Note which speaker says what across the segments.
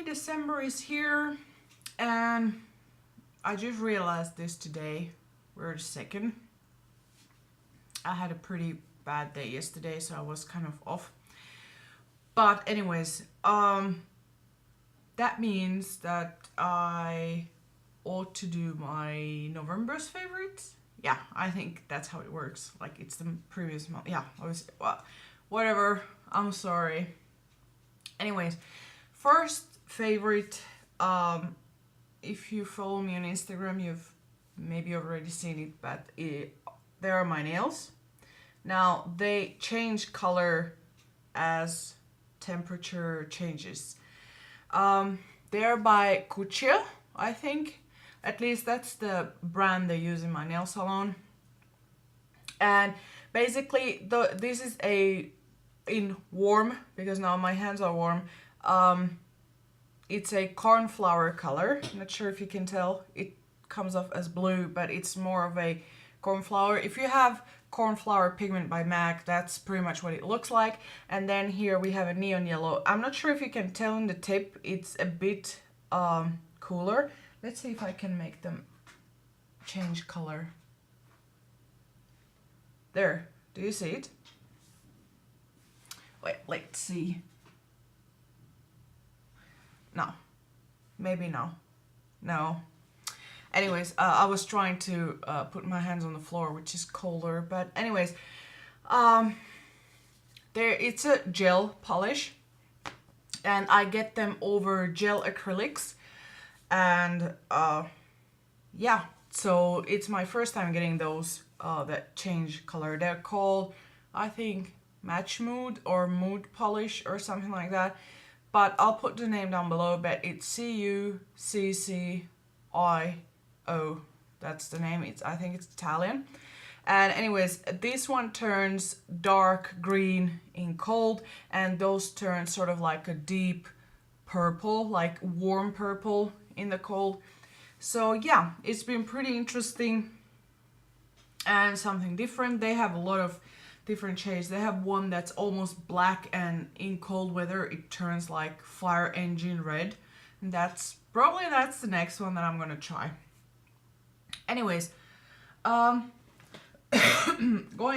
Speaker 1: finally December is here, and I just realized this today. We're the 2nd. I had a pretty bad day yesterday, so I was kind of off. But anyways, that means that I ought to do my November's favorites. Yeah, I think that's how it works. Like, it's the previous month. Yeah, obviously. Well, whatever. I'm sorry. Anyways, first favorite. If you follow me on Instagram, you've maybe already seen it, but they are my nails. Now, they change color as temperature changes. They're by chitchat, I think. At least that's the brand they use in my nail salon. And basically, this is in warm, because now my hands are warm. It's a cornflower color. I'm not sure if you can tell. It comes off as blue, but it's more of a cornflower. If you have cornflower pigment by MAC, that's pretty much what it looks like. And then here we have a neon yellow. I'm not sure if you can tell in the tip, it's a bit cooler. Let's see if I can make them change color. There, do you see it? Wait, let's see. No, maybe no. No. Anyways, I was trying to put my hands on the floor, which is colder. But anyways, it's a gel polish, and I get them over gel acrylics. And yeah, so it's my first time getting those that change color. They're called, I think, Match Mood or Mood Polish or something like that. But I'll put the name down below, but it's CUCCIO. That's the name. I think it's Italian. And anyways, this one turns dark green in cold, and those turn sort of like a deep purple, like warm purple in the cold. So yeah, it's been pretty interesting and something different. They have a lot of different shades. They have one that's almost black, and in cold weather it turns like fire engine red. And that's the next one that I'm gonna try. Anyways, going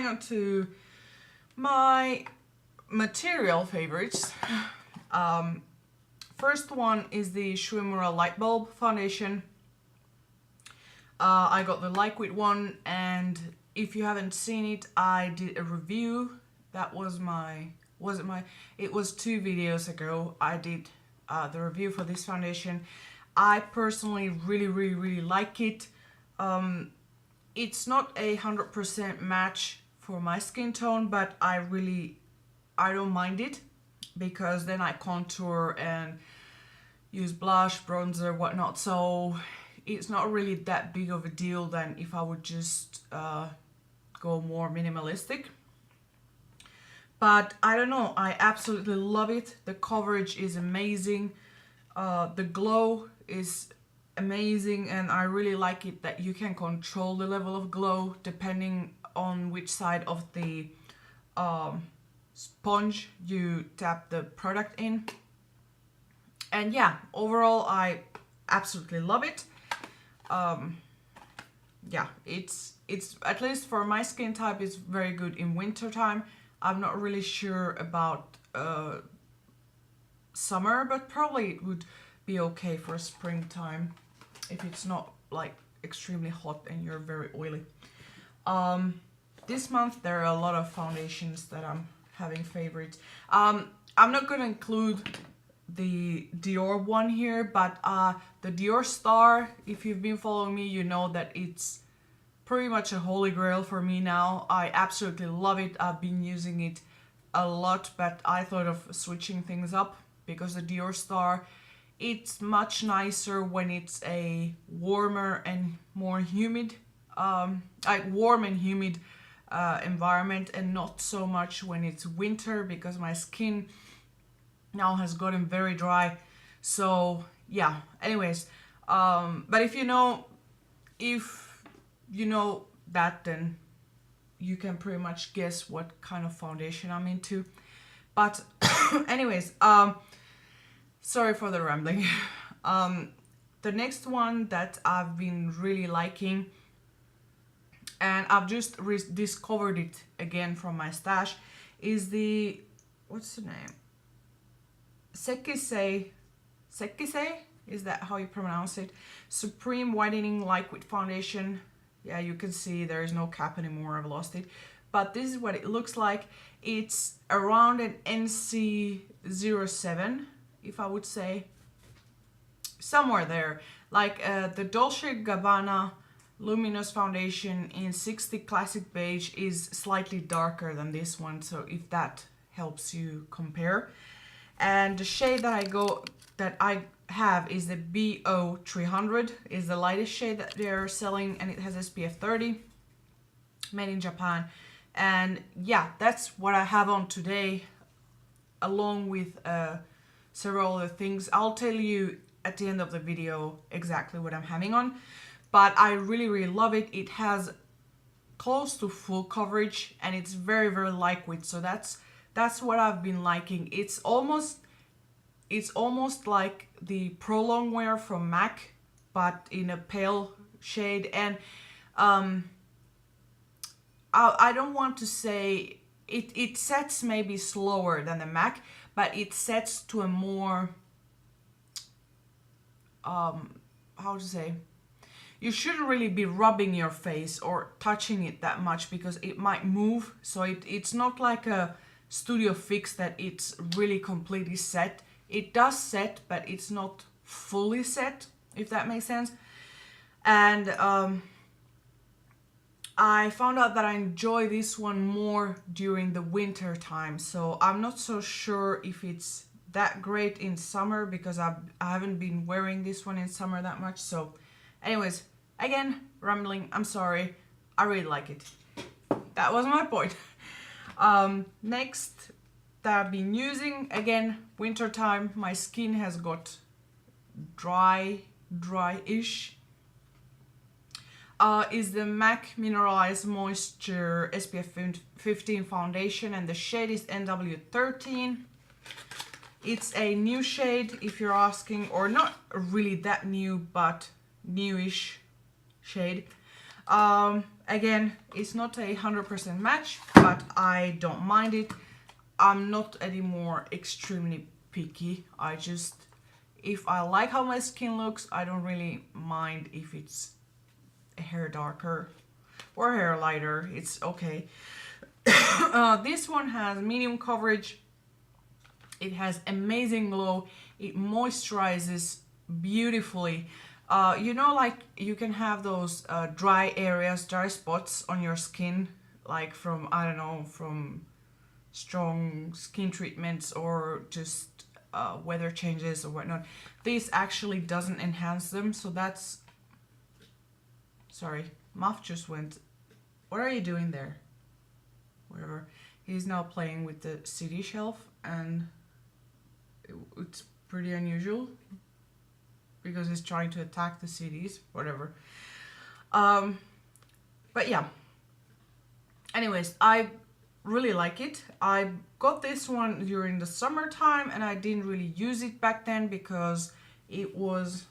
Speaker 1: on to my material favorites. First one is the Shuimura Light Bulb Foundation. I got the liquid one, and if you haven't seen it, I did a review. That was it was 2 videos ago. I did the review for this foundation. I personally really like it. It's not a 100% match for my skin tone, but I don't mind it, because then I contour and use blush, bronzer, whatnot. So it's not really that big of a deal than if I would just go more minimalistic. But I don't know, I absolutely love it. The coverage is amazing. The glow is amazing, and I really like it that you can control the level of glow depending on which side of the sponge you tap the product in. And yeah, overall I absolutely love it. Yeah, it's at least for my skin type, it's very good in winter time. I'm not really sure about summer, but probably it would be okay for springtime if it's not like extremely hot and you're very oily. This month there are a lot of foundations that I'm having favorites. I'm not gonna include the Dior one here, but the Dior Star, if you've been following me, you know that it's pretty much a holy grail for me now. I absolutely love it. I've been using it a lot, but I thought of switching things up, because the Dior Star, it's much nicer when it's a warmer and more humid, like warm and humid environment, and not so much when it's winter, because my skin now has gotten very dry. So yeah, anyways, but if you know that, then you can pretty much guess what kind of foundation I'm into. But anyways, Sorry for the rambling. The next one that I've been really liking, and I've just discovered it again from my stash, is the, what's the name? Sekisei, is that how you pronounce it? Supreme Whitening Liquid Foundation. Yeah, you can see there is no cap anymore, I've lost it. But this is what it looks like. It's around an NC07, if I would say. Somewhere there. Like the Dolce & Gabbana Luminous Foundation in 60 Classic Beige is slightly darker than this one, so if that helps you compare. And the shade that I have is the BO 300, is the lightest shade that they're selling, and it has SPF 30, made in Japan. And yeah, that's what I have on today, along with several other things. I'll tell you at the end of the video exactly what I'm having on, but I really love it. It has close to full coverage, and it's very lightweight, so that's what I've been liking. It's almost like the Pro Longwear from MAC, but in a pale shade. And I don't want to say it sets maybe slower than the MAC, but it sets to a more how to say, you shouldn't really be rubbing your face or touching it that much because it might move. So it's not like a Studio Fix that it's really completely set. It does set, but it's not fully set, if that makes sense. And I found out that I enjoy this one more during the winter time, so I'm not so sure if it's that great in summer because I haven't been wearing this one in summer that much. So anyways, again, rambling, I'm sorry. I really like it. That was my point. Next that I've been using, again, winter time, my skin has got dry-ish, is the MAC Mineralized Moisture SPF 15 foundation, and the shade is NW13. It's a new shade, if you're asking, or not really that new, but newish shade. Again, it's not a 100% match, but I don't mind it. I'm not anymore extremely picky. I just, if I like how my skin looks, I don't really mind if it's a hair darker or hair lighter. It's okay. This one has medium coverage. It has amazing glow. It moisturizes beautifully. You know, like you can have those dry areas, dry spots on your skin, like from, I don't know, from strong skin treatments or just weather changes or whatnot. This actually doesn't enhance them, so that's... Sorry, Muff just went... What are you doing there? Whatever. He's now playing with the CD shelf, and it's pretty unusual because he's trying to attack the CDs, whatever. But yeah. Anyways, I really like it. I got this one during the summertime and I didn't really use it back then because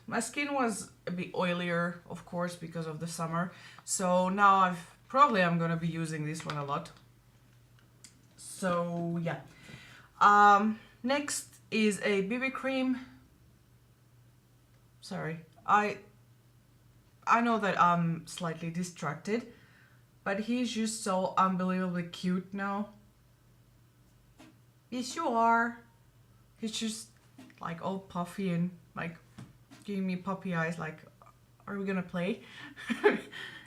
Speaker 1: my skin was a bit oilier, of course, because of the summer. So now I'm gonna be using this one a lot. So yeah. Next is a BB cream. Sorry, I know that I'm slightly distracted, but he's just so unbelievably cute now. Yes, you are. He's just like all puffy and like giving me puppy eyes like, are we gonna play?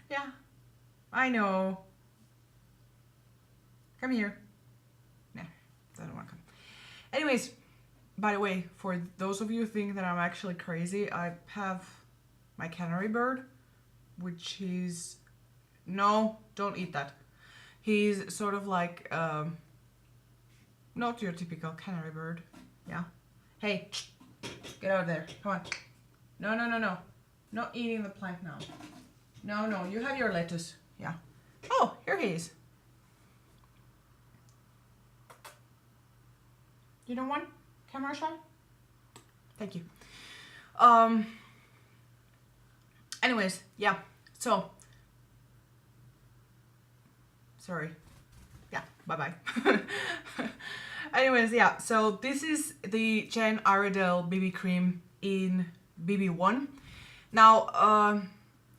Speaker 1: Yeah, I know. Come here. Nah, doesn't wanna come. Anyways, by the way, for those of you who think that I'm actually crazy, I have my canary bird, which is... No, don't eat that. He's sort of like, not your typical canary bird. Yeah. Hey, get out of there. Come on. No, no, no, no. Not eating the plant now. No, no, you have your lettuce. Yeah. Oh, here he is. You don't want camera shot? Thank you. Anyways, yeah, so sorry, yeah, bye-bye. Anyways, yeah, so this is the Jen Iredale BB cream in BB1. Now,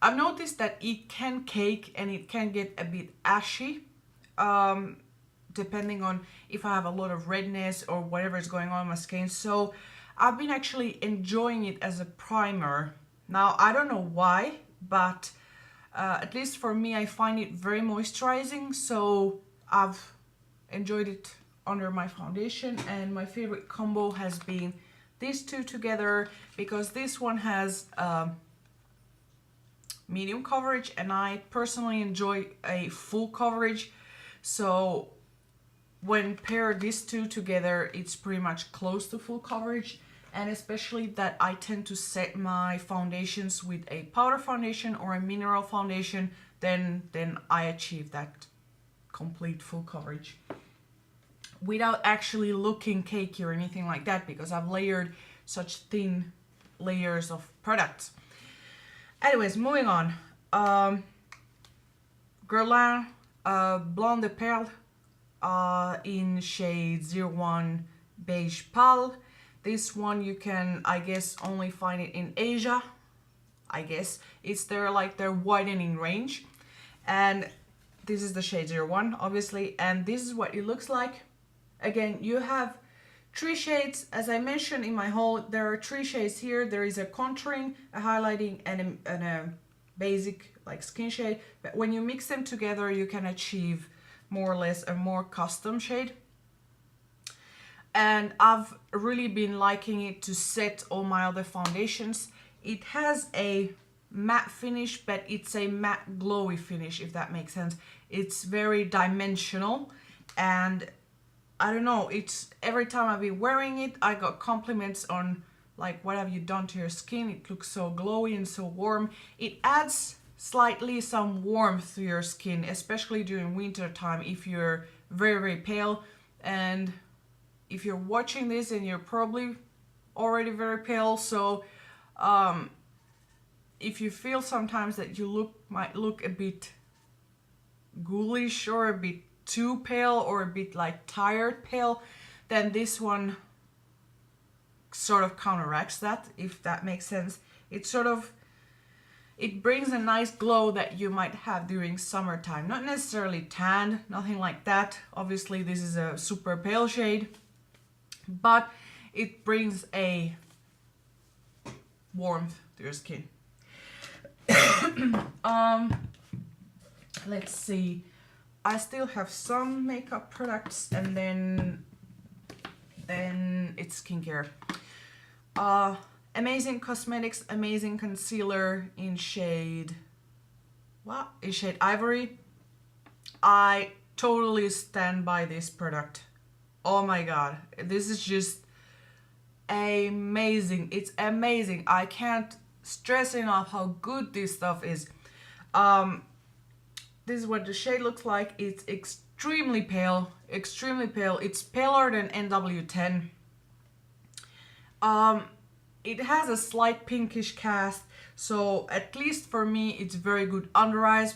Speaker 1: I've noticed that it can cake and it can get a bit ashy, depending on if I have a lot of redness or whatever is going on in my skin. So I've been actually enjoying it as a primer. Now, I don't know why, but at least for me, I find it very moisturizing. So I've enjoyed it under my foundation, and my favorite combo has been these two together, because this one has medium coverage and I personally enjoy a full coverage. So when pair these two together, it's pretty much close to full coverage. And especially that I tend to set my foundations with a powder foundation or a mineral foundation, then I achieve that complete full coverage without actually looking cakey or anything like that, because I've layered such thin layers of products. Anyways, moving on. Guerlain Blanc de Perle in shade 01 Beige Pâle. This one you can, I guess, only find it in Asia. I guess it's their widening range. And this is the shade 01, obviously, and this is what it looks like. Again, you have 3 shades, as I mentioned in my haul. There are 3 shades here. There is a contouring, a highlighting, and a basic skin shade. But when you mix them together, you can achieve more or less a more custom shade. And I've really been liking it to set all my other foundations. It has a matte finish, but it's a matte glowy finish, if that makes sense. It's very dimensional, and I don't know, it's every time I've been wearing it, I got compliments on what have you done to your skin. It looks so glowy and so warm. It adds slightly some warmth to your skin, especially during winter time if you're very, very pale. And if you're watching this, and you're probably already very pale, so if you feel sometimes that you might look a bit ghoulish or a bit too pale or a bit tired pale, then this one sort of counteracts that, if that makes sense. It brings a nice glow that you might have during summertime. Not necessarily tan, nothing like that. Obviously this is a super pale shade, but it brings a warmth to your skin. Let's see. I still have some makeup products, and then it's skincare. Amazing Cosmetics Amazing Concealer in shade Ivory. I totally stand by this product. Oh my god, this is just amazing. It's amazing. I can't stress enough how good this stuff is. This is what the shade looks like. It's extremely pale, extremely pale. It's paler than NW10. It has a slight pinkish cast, so at least for me it's very good under eyes,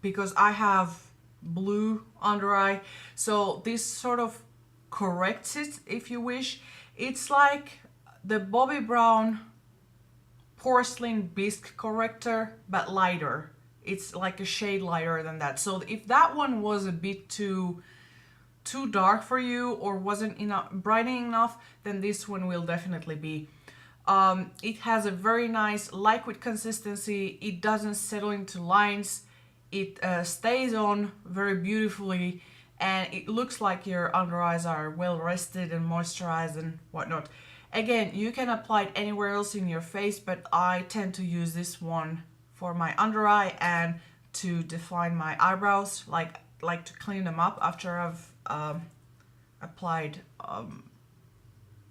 Speaker 1: because I have blue under eye, so this sort of corrects it, if you wish. It's like the Bobbi Brown Porcelain Bisque corrector, but lighter. It's like a shade lighter than that. So if that one was a bit too dark for you or wasn't enough brightening enough, then this one will definitely be. It has a very nice liquid consistency. It doesn't settle into lines. It stays on very beautifully, and it looks like your under eyes are well rested and moisturized and whatnot. Again, you can apply it anywhere else in your face, but I tend to use this one for my under eye and to define my eyebrows, like to clean them up after I've applied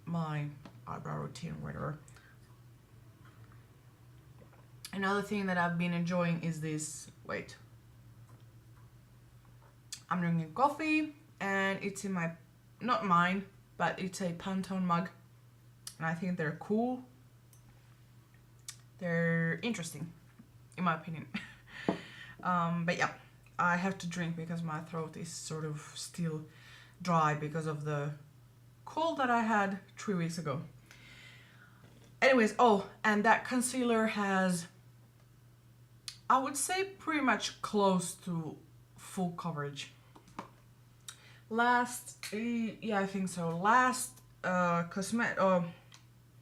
Speaker 1: my eyebrow routine or whatever. Another thing that I've been enjoying is this, wait. I'm drinking coffee, and it's in my, not mine, but it's a Pantone mug. and I think they're cool. They're interesting, in my opinion. But yeah, I have to drink because my throat is sort of still dry because of the cold that I had 3 weeks ago. Anyways, oh, and that concealer has, I would say, pretty much close to full coverage. Yeah, I think so. Last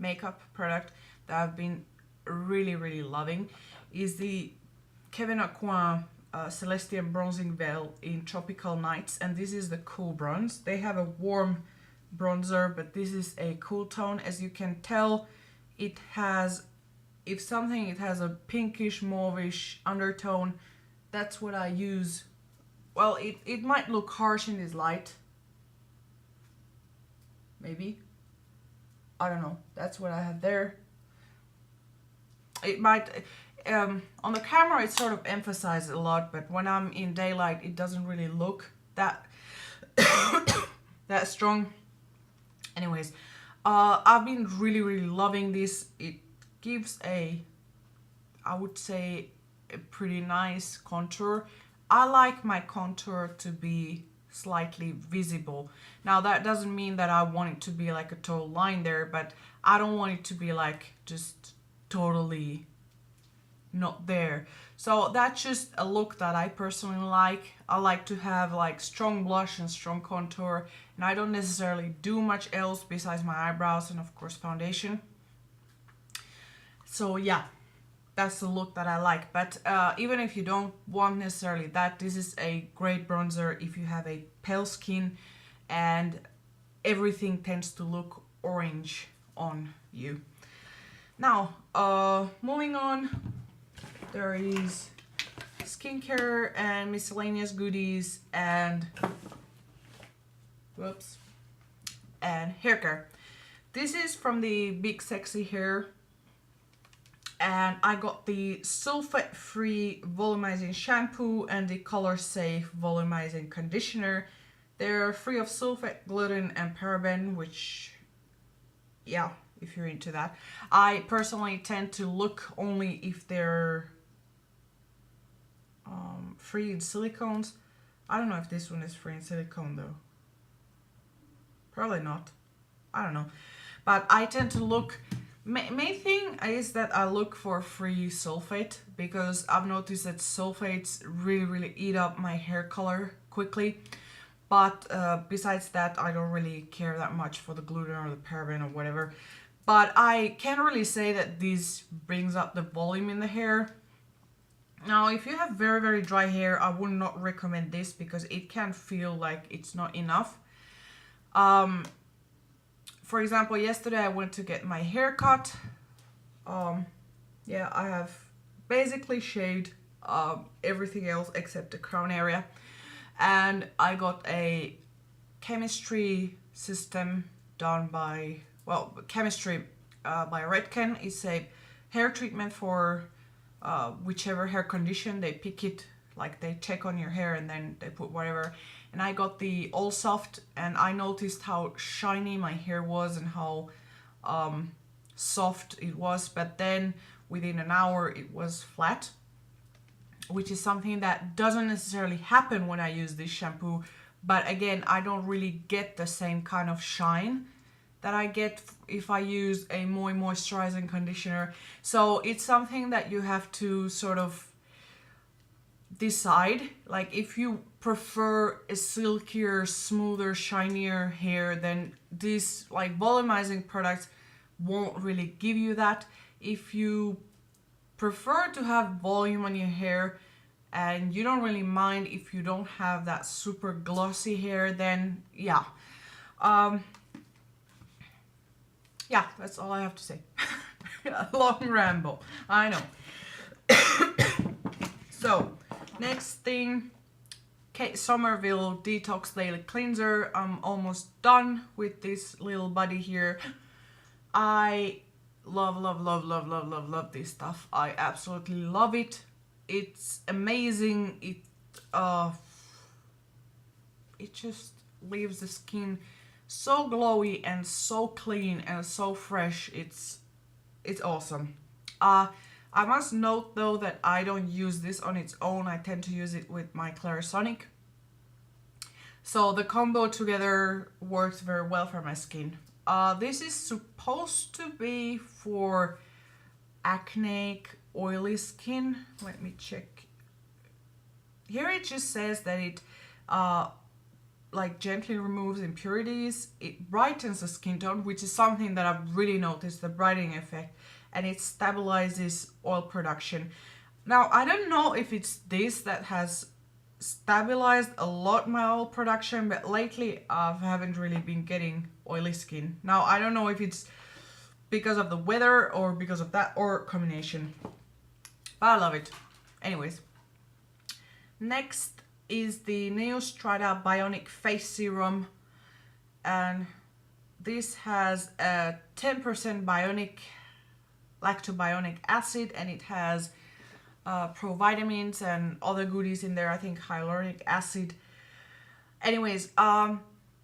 Speaker 1: makeup product that I've been really loving is the Kevyn Aucoin Celestial Bronzing Veil in Tropical Nights, and this is the cool bronze. They have a warm bronzer, but this is a cool tone. As you can tell, it has, if something, it has a pinkish mauvish undertone. That's what I use. Well, it might look harsh in this light. Maybe. I don't know. That's what I have there. It might, on the camera it sort of emphasizes a lot, but when I'm in daylight it doesn't really look that that strong. Anyways, I've been really loving this. It gives a, I would say, a pretty nice contour. I like my contour to be slightly visible. Now that doesn't mean that I want it to be like a total line there, but I don't want it to be like just totally not there. So that's just a look that I personally like. I like to have like strong blush and strong contour, and I don't necessarily do much else besides my eyebrows and of course foundation. So yeah, that's the look that I like. But even if you don't want necessarily that, this is a great bronzer if you have a pale skin and everything tends to look orange on you. Now, moving on, there is skincare and miscellaneous goodies and, whoops, and hair care. This is from the Big Sexy Hair, and I got the sulfate-free volumizing shampoo and the color-safe volumizing conditioner. They're free of sulfate, gluten, and paraben, which, yeah, if you're into that. I personally tend to look only if they're free in silicones. I don't know if this one is free in silicone though. Probably not. I don't know. But I tend to look, main thing is that I look for free sulfate, because I've noticed that sulfates really eat up my hair color quickly. But besides that, I don't really care that much for the gluten or the paraben or whatever. But I can't really say that this brings up the volume in the hair. Now, if you have very dry hair, I would not recommend this because it can feel like it's not enough. For example, yesterday I went to get my hair cut. Yeah, I have basically shaved everything else except the crown area. And I got a chemistry system done by, well, chemistry by Redken. It's a hair treatment for whichever hair condition. They pick it, like they check on your hair and then they put whatever. And I got the All Soft, and I noticed how shiny my hair was and how soft it was. But then within an hour it was flat, which is something that doesn't necessarily happen when I use this shampoo. But again, I don't really get the same kind of shine that I get if I use a more moisturizing conditioner. So it's something that you have to sort of decide. Like if you prefer a silkier, smoother, shinier hair, then these like volumizing products won't really give you that. If you prefer to have volume on your hair and you don't really mind if you don't have that super glossy hair, then yeah. Yeah, that's all I have to say. Long ramble, I know. So, next thing, Kate Somerville Detox Daily Cleanser. I'm almost done with this little buddy here. I love this stuff. I absolutely love it. It's amazing. It just leaves the skin so glowy and so clean and so fresh. It's awesome. I must note though that I don't use this on its own. I tend to use it with my Clarisonic. So the combo together works very well for my skin. This is supposed to be for acneic, oily skin. Let me check. Here it just says that it like gently removes impurities. It brightens the skin tone, which is something that I've really noticed, the brightening effect, and it stabilizes oil production. Now, I don't know if it's this that has stabilized a lot my oil production, but lately I haven't really been getting oily skin. Now, I don't know if it's because of the weather or because of that or combination, but I love it. Anyways, next is the Neostrata Bionic Face Serum, and this has a 10% lactobionic acid, and it has provitamins and other goodies in there. I think hyaluronic acid. Anyways,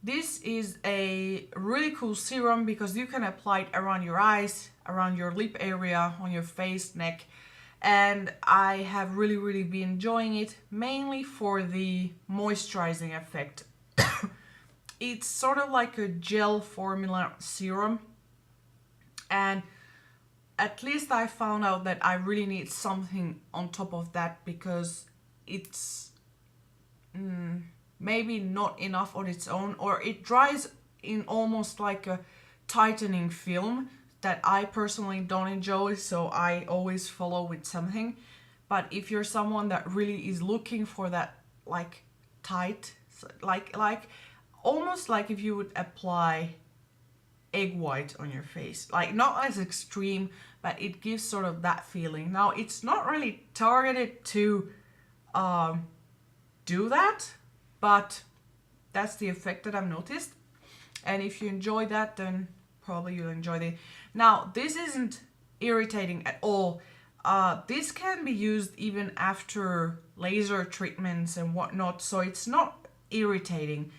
Speaker 1: this is a really cool serum because you can apply it around your eyes, around your lip area, on your face, neck, and I have really been enjoying it, mainly for the moisturizing effect. It's sort of like a gel formula serum, and at least I found out that I really need something on top of that because it's maybe not enough on its own, or it dries in almost like a tightening film that I personally don't enjoy, so I always follow with something. But if you're someone that really is looking for that like tight, like almost like if you would apply egg white on your face, like not as extreme, but it gives sort of that feeling. Now, it's not really targeted to do that, but that's the effect that I've noticed, and if you enjoy that, then probably you'll enjoy it. Now, this isn't irritating at all. This can be used even after laser treatments and whatnot, so it's not irritating.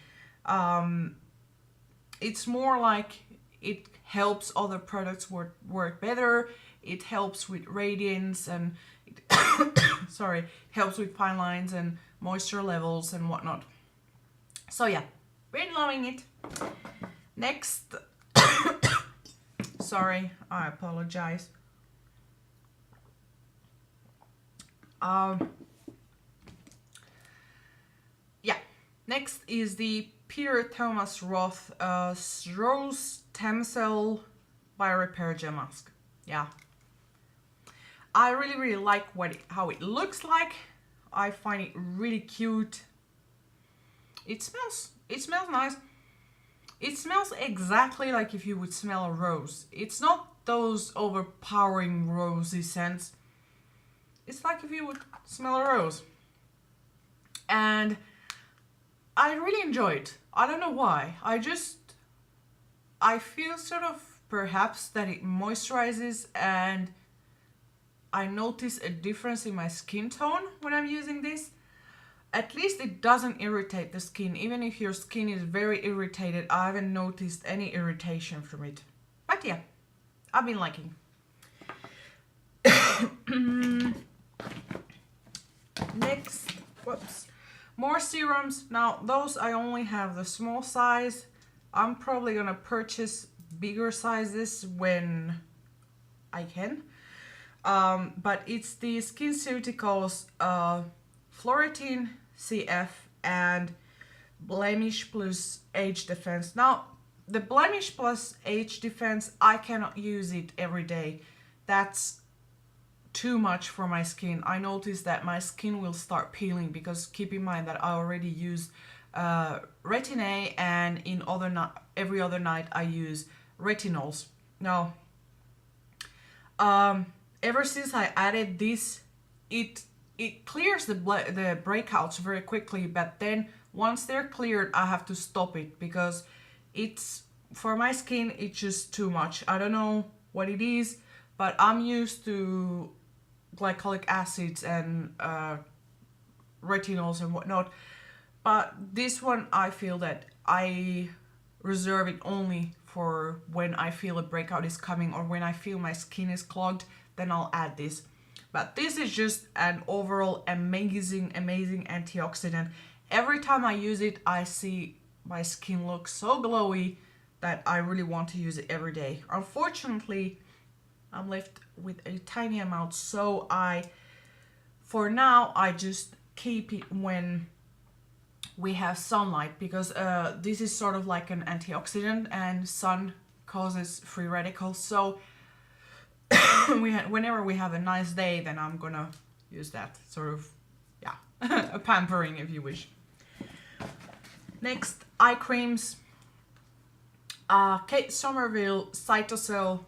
Speaker 1: It's more like it helps other products work better. It helps with radiance, and it sorry, helps with fine lines and moisture levels and whatnot. So yeah, been loving it. Next, sorry, I apologize. Yeah, next is the Peter Thomas Roth Rose Stem Cell Biorepair Gel Mask. Yeah, I really like how it looks like. I find it really cute. It smells nice. It smells exactly like if you would smell a rose. It's not those overpowering rosy scents. It's like if you would smell a rose. And I really enjoy it. I don't know why. I feel sort of perhaps that it moisturizes, and I notice a difference in my skin tone when I'm using this. At least it doesn't irritate the skin. Even if your skin is very irritated, I haven't noticed any irritation from it. But yeah, I've been liking. Next, whoops, more serums. Now, those I only have the small size. I'm probably gonna purchase bigger sizes when I can. But it's the SkinCeuticals Floretine CF and Blemish Plus Age Defense. Now, the Blemish Plus Age Defense, I cannot use it every day. That's too much for my skin. I noticed that my skin will start peeling because keep in mind that I already use Retin-A, and in every other night I use retinols. Now, ever since I added this, it clears the breakouts very quickly, but then once they're cleared, I have to stop it because it's, for my skin, it's just too much. I don't know what it is, but I'm used to glycolic acids and retinols and whatnot. But this one, I feel that I reserve it only for when I feel a breakout is coming or when I feel my skin is clogged, then I'll add this. But this is just an overall amazing antioxidant. Every time I use it, I see my skin look so glowy that I really want to use it every day. Unfortunately, I'm left with a tiny amount, so for now, I just keep it when we have sunlight, because this is sort of like an antioxidant and sun causes free radicals. So whenever we have a nice day, then I'm gonna use that sort of, yeah, a pampering if you wish. Next, eye creams. Kate Somerville Cytocell.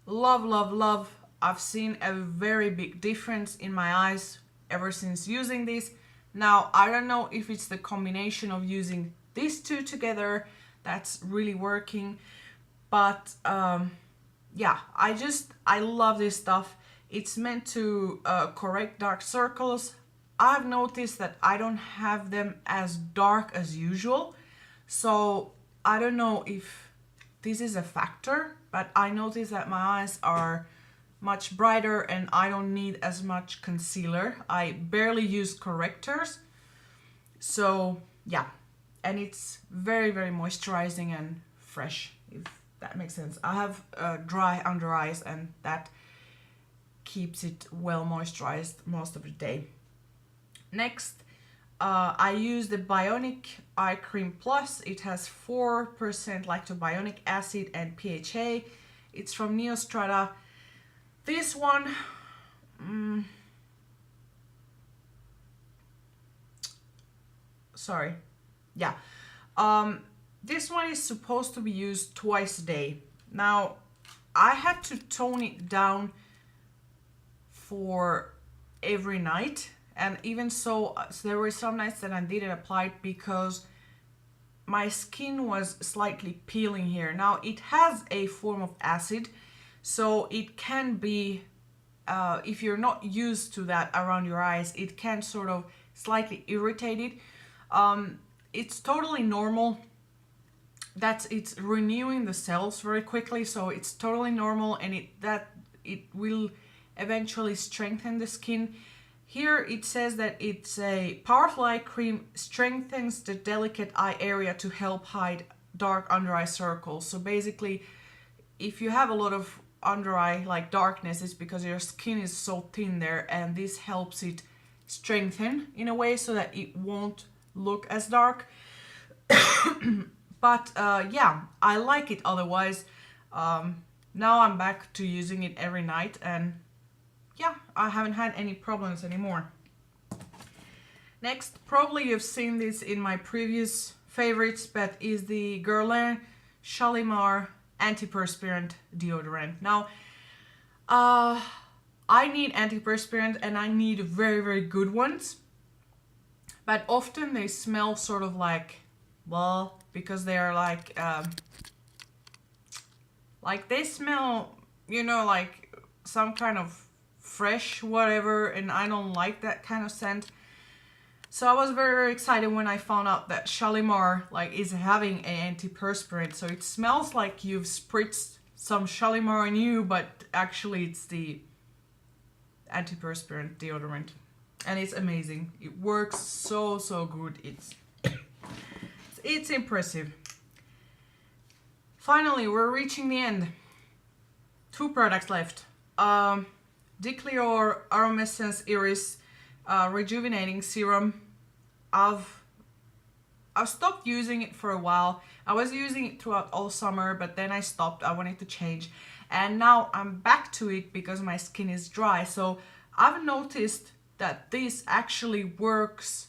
Speaker 1: Love, love, love. I've seen a very big difference in my eyes ever since using this. Now, I don't know if it's the combination of using these two together that's really working, but yeah, I love this stuff. It's meant to correct dark circles. I've noticed that I don't have them as dark as usual, so I don't know if this is a factor, but I notice that my eyes are much brighter and I don't need as much concealer. I barely use correctors. So yeah, and it's very moisturizing and fresh, if that makes sense. I have dry under eyes and that keeps it well moisturized most of the day. Next, I use the Bionic Eye Cream Plus. It has 4% lactobionic acid and PHA. It's from Neostrata. This one, sorry, yeah. This one is supposed to be used twice a day. Now, I had to tone it down for every night, and even so there were some nights that I didn't apply it because my skin was slightly peeling here. Now, it has a form of acid, so it can be, if you're not used to that around your eyes, it can sort of slightly irritate it. It's totally normal. It's renewing the cells very quickly, so it's totally normal, and it will eventually strengthen the skin. Here it says that it's a powerful eye cream, strengthens the delicate eye area to help hide dark under eye circles. So basically, if you have a lot of under eye like darkness, it's because your skin is so thin there, and this helps it strengthen in a way so that it won't look as dark. But yeah, I like it otherwise. Now I'm back to using it every night, and yeah, I haven't had any problems anymore. Next, probably you've seen this in my previous favorites, but is the Guerlain Shalimar antiperspirant deodorant. Now, I need antiperspirant and I need very good ones, but often they smell sort of like, well, because they are like they smell, you know, like some kind of fresh whatever, and I don't like that kind of scent. So I was very excited when I found out that Shalimar is having an antiperspirant. So it smells like you've spritzed some Shalimar on you, but actually it's the antiperspirant deodorant, and it's amazing. It works so good. It's impressive. Finally, we're reaching the end. 2 products left. Dicleor Aromescence Iris Rejuvenating Serum. I've stopped using it for a while. I was using it throughout all summer, but then I stopped. I wanted to change, and now I'm back to it because my skin is dry. So I've noticed that this actually works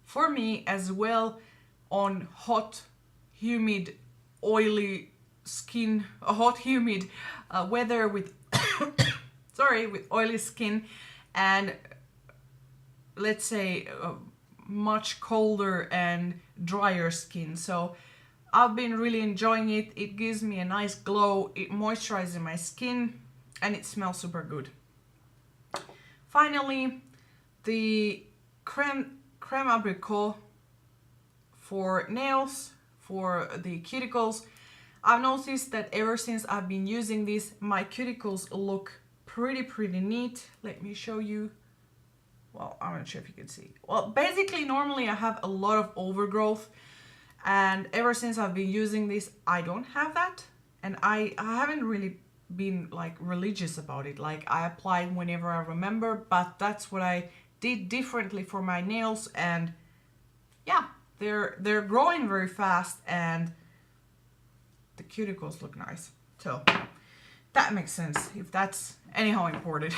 Speaker 1: for me as well on hot, humid, oily skin, hot, humid weather with with oily skin, and let's say much colder and drier skin. So I've been really enjoying it. It gives me a nice glow, it moisturizes my skin, and it smells super good. Finally, the creme abricot for nails for the cuticles. I've noticed that ever since I've been using this, my cuticles look pretty neat. Let me show you. Well, I'm not sure if you can see. Well, basically, normally I have a lot of overgrowth, and ever since I've been using this, I don't have that. And I haven't really been like religious about it. Like, I apply whenever I remember, but that's what I did differently for my nails. And yeah, they're growing very fast, and the cuticles look nice. So that makes sense, if that's anyhow important.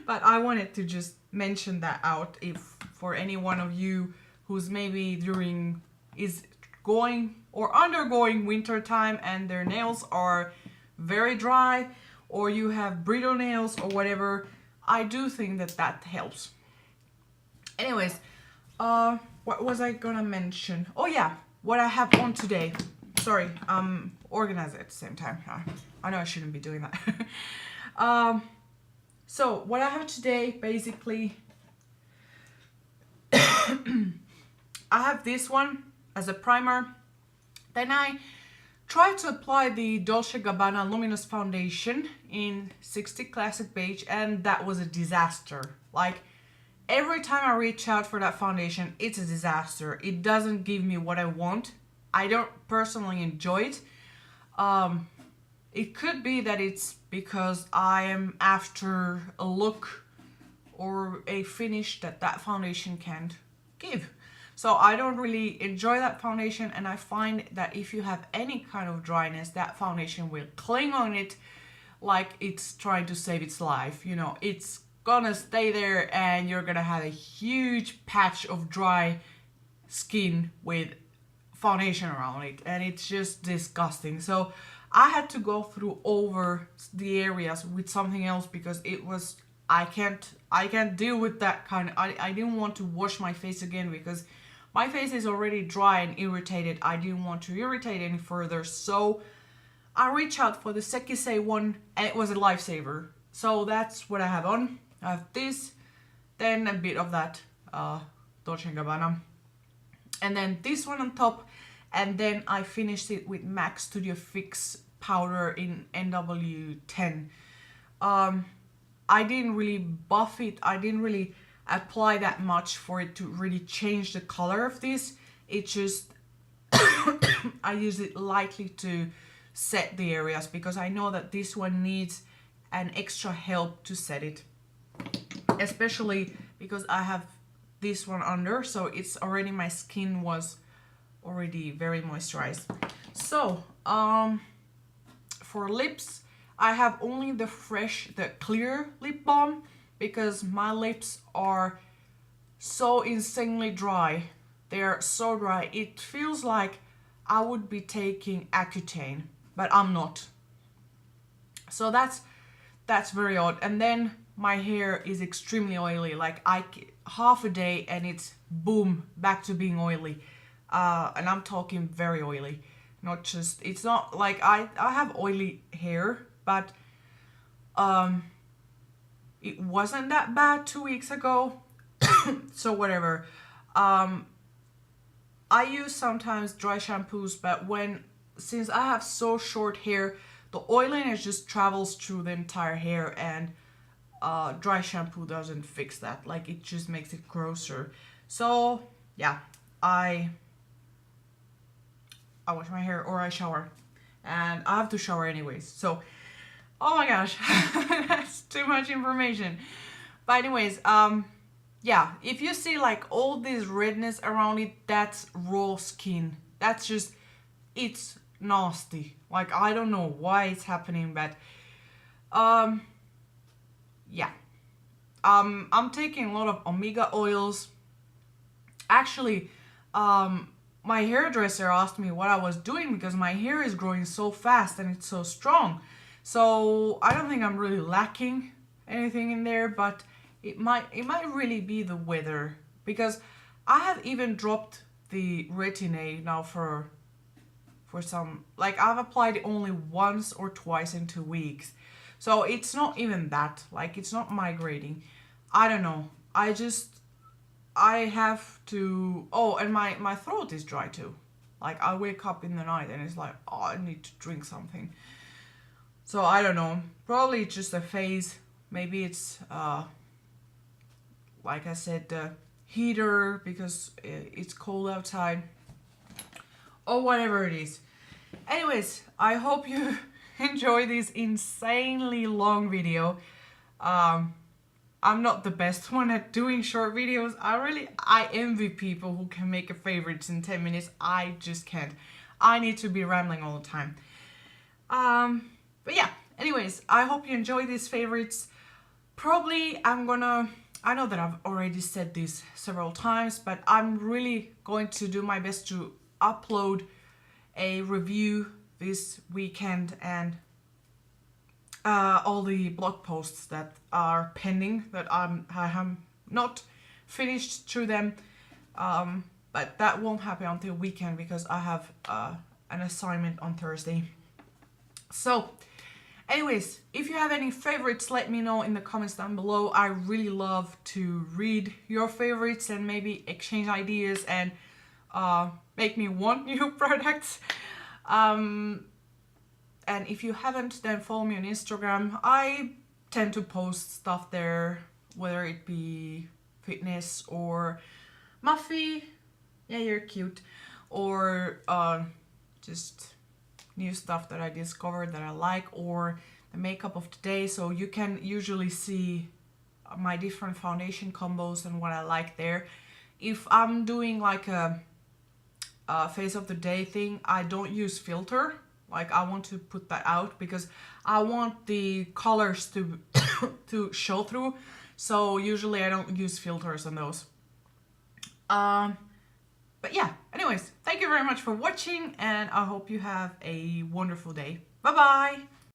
Speaker 1: But I wanted to just mention that out, if for any one of you who's maybe is going or undergoing winter time and their nails are very dry, or you have brittle nails or whatever, I do think that that helps. Anyways, what was I gonna mention? Oh yeah, what I have on today. Sorry, organize it at the same time. I know I shouldn't be doing that. So what I have today, basically, I have this one as a primer. Then I tried to apply the Dolce & Gabbana Luminous Foundation in 60 Classic Beige, and that was a disaster. Like, every time I reach out for that foundation, it's a disaster. It doesn't give me what I want. I don't personally enjoy it. It could be that it's because I am after a look or a finish that foundation can't give. So I don't really enjoy that foundation, and I find that if you have any kind of dryness, that foundation will cling on it like it's trying to save its life. You know, it's gonna stay there, and you're gonna have a huge patch of dry skin with foundation around it, and it's just disgusting. So I had to go through over the areas with something else, because it was, I can't deal with that kind of, I didn't want to wash my face again, because my face is already dry and irritated. I didn't want to irritate any further, so I reached out for the Sekisei one, and it was a lifesaver. So that's what I have on. I have this, then a bit of that Dolce & Gabbana, and then this one on top, and then I finished it with MAC Studio Fix powder in NW10. I didn't really buff it. I didn't really apply that much for it to really change the color of this. It just I use it lightly to set the areas, because I know that this one needs an extra help to set it, especially because I have this one under, so it's already, my skin was already very moisturized. So for lips, I have only the clear lip balm, because my lips are so insanely dry. They're so dry. It feels like I would be taking Accutane, but I'm not. So that's very odd. And then my hair is extremely oily. Like, half a day and it's boom, back to being oily. And I'm talking very oily. Not just, it's not like I have oily hair, but it wasn't that bad 2 weeks ago. So whatever. I use sometimes dry shampoos, but since I have so short hair, the oiliness just travels through the entire hair, and dry shampoo doesn't fix that. Like, it just makes it grosser. So yeah, I wash my hair or I shower, and I have to shower anyways. So, oh my gosh, that's too much information. But anyways, yeah, if you see like all this redness around it, that's raw skin. That's just, it's nasty. Like, I don't know why it's happening, but yeah. I'm taking a lot of omega oils. Actually, my hairdresser asked me what I was doing, because my hair is growing so fast and it's so strong. So I don't think I'm really lacking anything in there, but it might really be the weather, because I have even dropped the Retin-A now for some, like, I've applied it only once or twice in 2 weeks. So it's not even that, like, it's not migrating. I don't know. I have to, oh, and my throat is dry too. Like I wake up in the night and it's like, oh, I need to drink something. So I don't know, probably it's just a phase. Maybe it's like I said, the heater because it's cold outside, or whatever it is. Anyways, I hope you enjoy this insanely long video. I'm not the best one at doing short videos. I envy people who can make a favorites in 10 minutes. I just can't. I need to be rambling all the time. But yeah, anyways, I hope you enjoy these favorites. Probably I know that I've already said this several times, but I'm really going to do my best to upload a review this weekend, and all the blog posts that are pending that I have not finished through them, but that won't happen until weekend because I have an assignment on Thursday. So anyways, if you have any favorites, let me know in the comments down below. I really love to read your favorites and maybe exchange ideas and make me want new products. And if you haven't, then follow me on Instagram. I tend to post stuff there, whether it be fitness or Muffy, yeah, you're cute, or just new stuff that I discovered that I like, or the makeup of the day. So you can usually see my different foundation combos and what I like there. If I'm doing like a face of the day thing, I don't use filter. Like I want to put that out because I want the colors to to show through. So usually I don't use filters on those. But yeah, anyways, thank you very much for watching, and I hope you have a wonderful day. Bye bye!